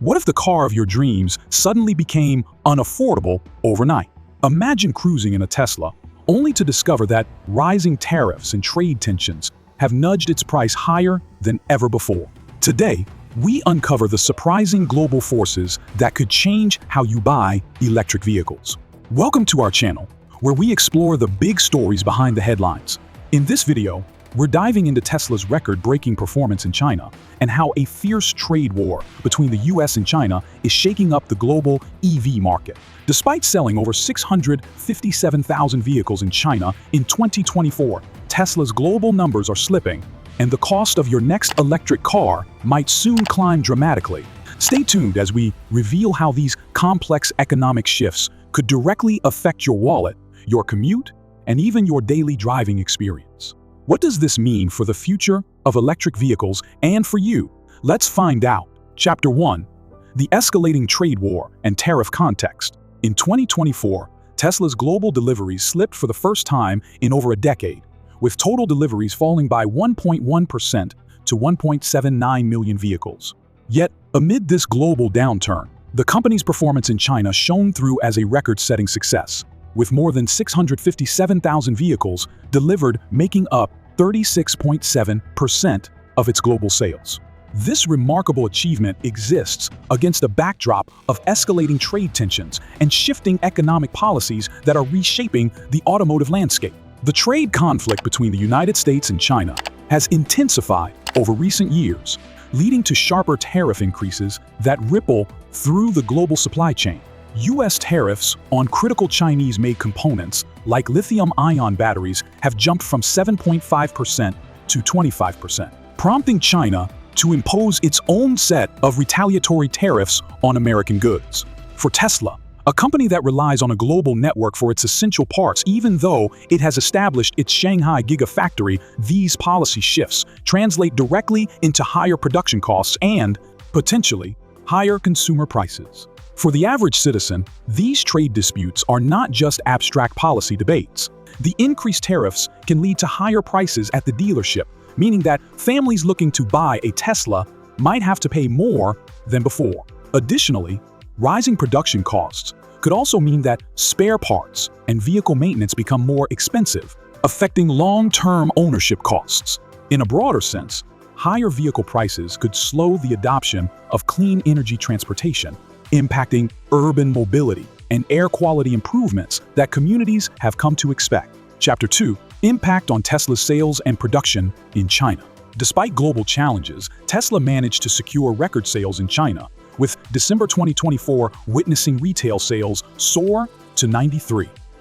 What if the car of your dreams suddenly became unaffordable overnight? Imagine cruising in a Tesla, only to discover that rising tariffs and trade tensions have nudged its price higher than ever before. Today, we uncover the surprising global forces that could change how you buy electric vehicles. Welcome to our channel, where we explore the big stories behind the headlines. In this video, we're diving into Tesla's record-breaking performance in China and how a fierce trade war between the US and China is shaking up the global EV market. Despite selling over 657,000 vehicles in China in 2024, Tesla's global numbers are slipping, and the cost of your next electric car might soon climb dramatically. Stay tuned as we reveal how these complex economic shifts could directly affect your wallet, your commute, and even your daily driving experience. What does this mean for the future of electric vehicles and for you? Let's find out. Chapter 1. The escalating trade war and tariff context. In 2024, Tesla's global deliveries slipped for the first time in over a decade, with total deliveries falling by 1.1% to 1.79 million vehicles. Yet, amid this global downturn, the company's performance in China shone through as a record-setting success, with more than 657,000 vehicles delivered, making up 36.7% of its global sales. This remarkable achievement exists against a backdrop of escalating trade tensions and shifting economic policies that are reshaping the automotive landscape. The trade conflict between the United States and China has intensified over recent years, leading to sharper tariff increases that ripple through the global supply chain. U.S. tariffs on critical Chinese-made components like lithium-ion batteries have jumped from 7.5% to 25%, prompting China to impose its own set of retaliatory tariffs on American goods. For Tesla, a company that relies on a global network for its essential parts, even though it has established its Shanghai Gigafactory, these policy shifts translate directly into higher production costs and, potentially, higher consumer prices. For the average citizen, these trade disputes are not just abstract policy debates. The increased tariffs can lead to higher prices at the dealership, meaning that families looking to buy a Tesla might have to pay more than before. Additionally, rising production costs could also mean that spare parts and vehicle maintenance become more expensive, affecting long-term ownership costs. In a broader sense, higher vehicle prices could slow the adoption of clean energy transportation, impacting urban mobility and air quality improvements that communities have come to expect. Chapter 2. Impact on Tesla's sales and production in China. Despite global challenges, Tesla managed to secure record sales in China, with December 2024 witnessing retail sales soar to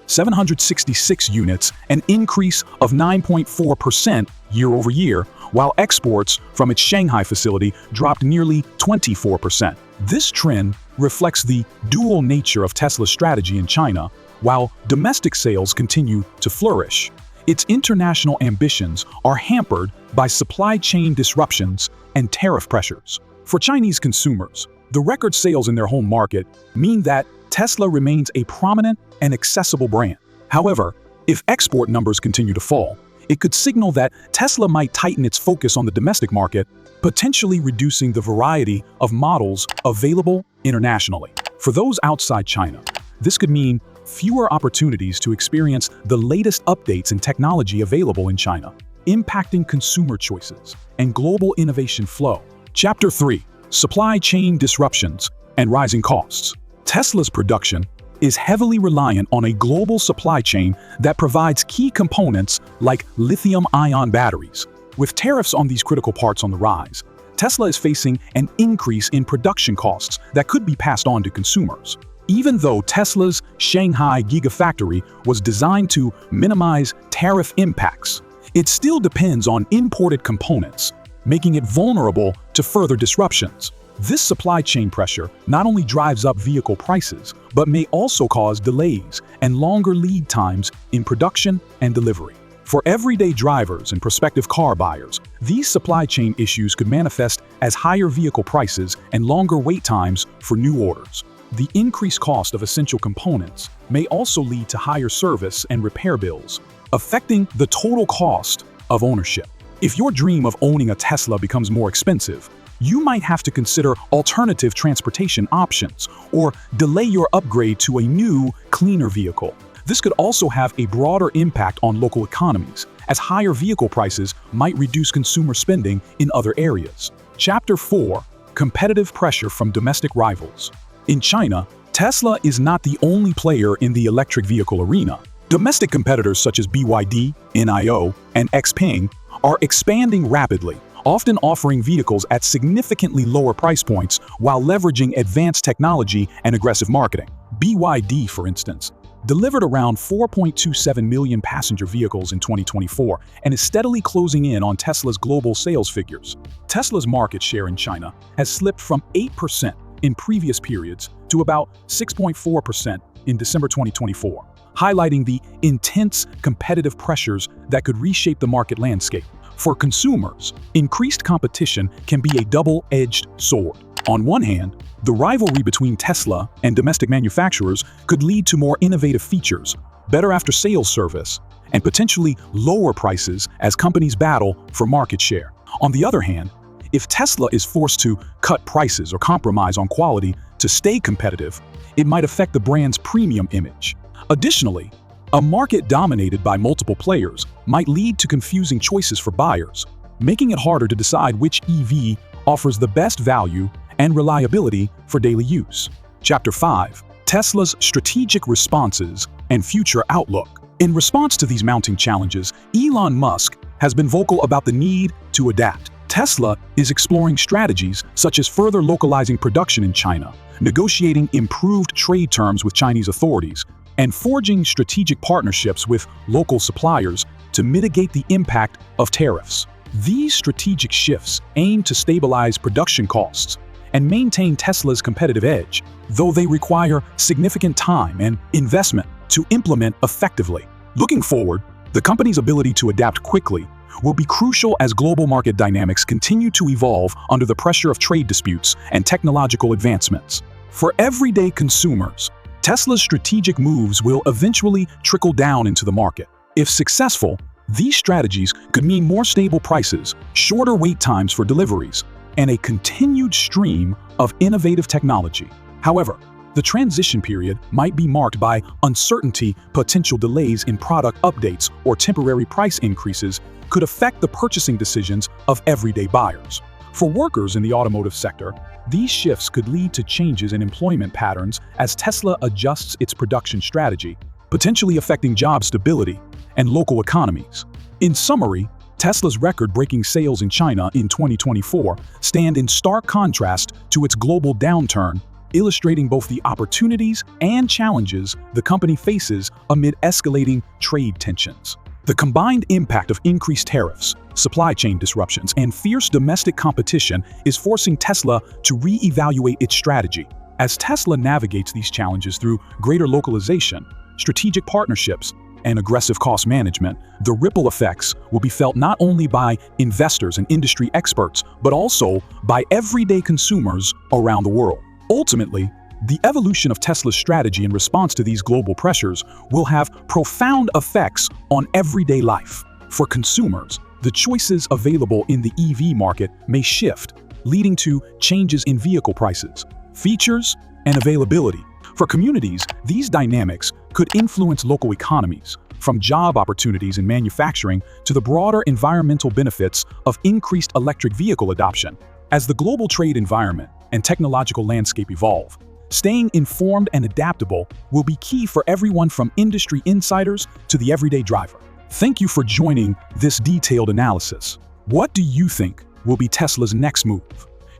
766 units, an increase of 9.4% year-over-year, while exports from its Shanghai facility dropped nearly 24%. This trend reflects the dual nature of Tesla's strategy in China. While domestic sales continue to flourish, its international ambitions are hampered by supply chain disruptions and tariff pressures. For Chinese consumers, the record sales in their home market mean that Tesla remains a prominent and accessible brand. However, if export numbers continue to fall, it could signal that Tesla might tighten its focus on the domestic market, potentially reducing the variety of models available internationally. For those outside China, this could mean fewer opportunities to experience the latest updates and technology available in China, impacting consumer choices and global innovation flow. Chapter 3. Supply chain disruptions and rising costs. Tesla's production is heavily reliant on a global supply chain that provides key components like lithium-ion batteries. With tariffs on these critical parts on the rise, Tesla is facing an increase in production costs that could be passed on to consumers. Even though Tesla's Shanghai Gigafactory was designed to minimize tariff impacts, it still depends on imported components, making it vulnerable to further disruptions. This supply chain pressure not only drives up vehicle prices, but may also cause delays and longer lead times in production and delivery. For everyday drivers and prospective car buyers, these supply chain issues could manifest as higher vehicle prices and longer wait times for new orders. The increased cost of essential components may also lead to higher service and repair bills, affecting the total cost of ownership. If your dream of owning a Tesla becomes more expensive, you might have to consider alternative transportation options or delay your upgrade to a new, cleaner vehicle. This could also have a broader impact on local economies, as higher vehicle prices might reduce consumer spending in other areas. Chapter 4. Competitive pressure from domestic rivals. In China, Tesla is not the only player in the electric vehicle arena. Domestic competitors such as BYD, NIO, and XPeng are expanding rapidly, often offering vehicles at significantly lower price points while leveraging advanced technology and aggressive marketing. BYD, for instance, delivered around 4.27 million passenger vehicles in 2024 and is steadily closing in on Tesla's global sales figures. Tesla's market share in China has slipped from 8% in previous periods to about 6.4% in December 2024, highlighting the intense competitive pressures that could reshape the market landscape. For consumers, increased competition can be a double-edged sword. On one hand, the rivalry between Tesla and domestic manufacturers could lead to more innovative features, better after-sales service, and potentially lower prices as companies battle for market share. On the other hand, if Tesla is forced to cut prices or compromise on quality to stay competitive, it might affect the brand's premium image. Additionally, a market dominated by multiple players might lead to confusing choices for buyers, making it harder to decide which EV offers the best value and reliability for daily use. Chapter 5. Tesla's strategic responses and future outlook. In response to these mounting challenges, Elon Musk has been vocal about the need to adapt. Tesla is exploring strategies such as further localizing production in China, negotiating improved trade terms with Chinese authorities, and forging strategic partnerships with local suppliers to mitigate the impact of tariffs. These strategic shifts aim to stabilize production costs and maintain Tesla's competitive edge, though they require significant time and investment to implement effectively. Looking forward, the company's ability to adapt quickly will be crucial as global market dynamics continue to evolve under the pressure of trade disputes and technological advancements. For everyday consumers, Tesla's strategic moves will eventually trickle down into the market. If successful, these strategies could mean more stable prices, shorter wait times for deliveries, and a continued stream of innovative technology. However, the transition period might be marked by uncertainty, potential delays in product updates, or temporary price increases could affect the purchasing decisions of everyday buyers. For workers in the automotive sector, these shifts could lead to changes in employment patterns as Tesla adjusts its production strategy, potentially affecting job stability and local economies. In summary, Tesla's record-breaking sales in China in 2024 stand in stark contrast to its global downturn, illustrating both the opportunities and challenges the company faces amid escalating trade tensions. The combined impact of increased tariffs, supply chain disruptions, and fierce domestic competition is forcing Tesla to re-evaluate its strategy. As Tesla navigates these challenges through greater localization, strategic partnerships, and aggressive cost management, the ripple effects will be felt not only by investors and industry experts, but also by everyday consumers around the world. Ultimately, the evolution of Tesla's strategy in response to these global pressures will have profound effects on everyday life. For consumers, the choices available in the EV market may shift, leading to changes in vehicle prices, features, and availability. For communities, these dynamics could influence local economies, from job opportunities in manufacturing to the broader environmental benefits of increased electric vehicle adoption. As the global trade environment and technological landscape evolve, staying informed and adaptable will be key for everyone from industry insiders to the everyday driver. Thank you for joining this detailed analysis. What do you think will be Tesla's next move?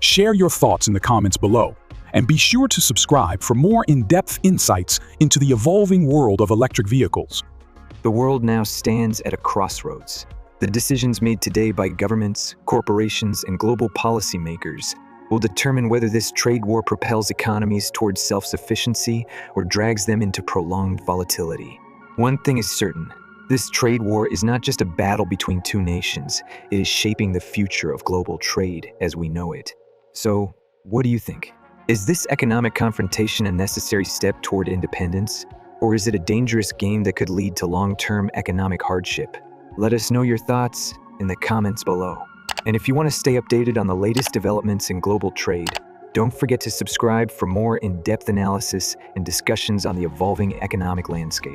Share your thoughts in the comments below, and be sure to subscribe for more in-depth insights into the evolving world of electric vehicles. The world now stands at a crossroads. The decisions made today by governments, corporations, and global policymakers will determine whether this trade war propels economies towards self-sufficiency or drags them into prolonged volatility. One thing is certain: this trade war is not just a battle between two nations, it is shaping the future of global trade as we know it. So, what do you think? Is this economic confrontation a necessary step toward independence, or is it a dangerous game that could lead to long-term economic hardship? Let us know your thoughts in the comments below. And if you want to stay updated on the latest developments in global trade, don't forget to subscribe for more in-depth analysis and discussions on the evolving economic landscape.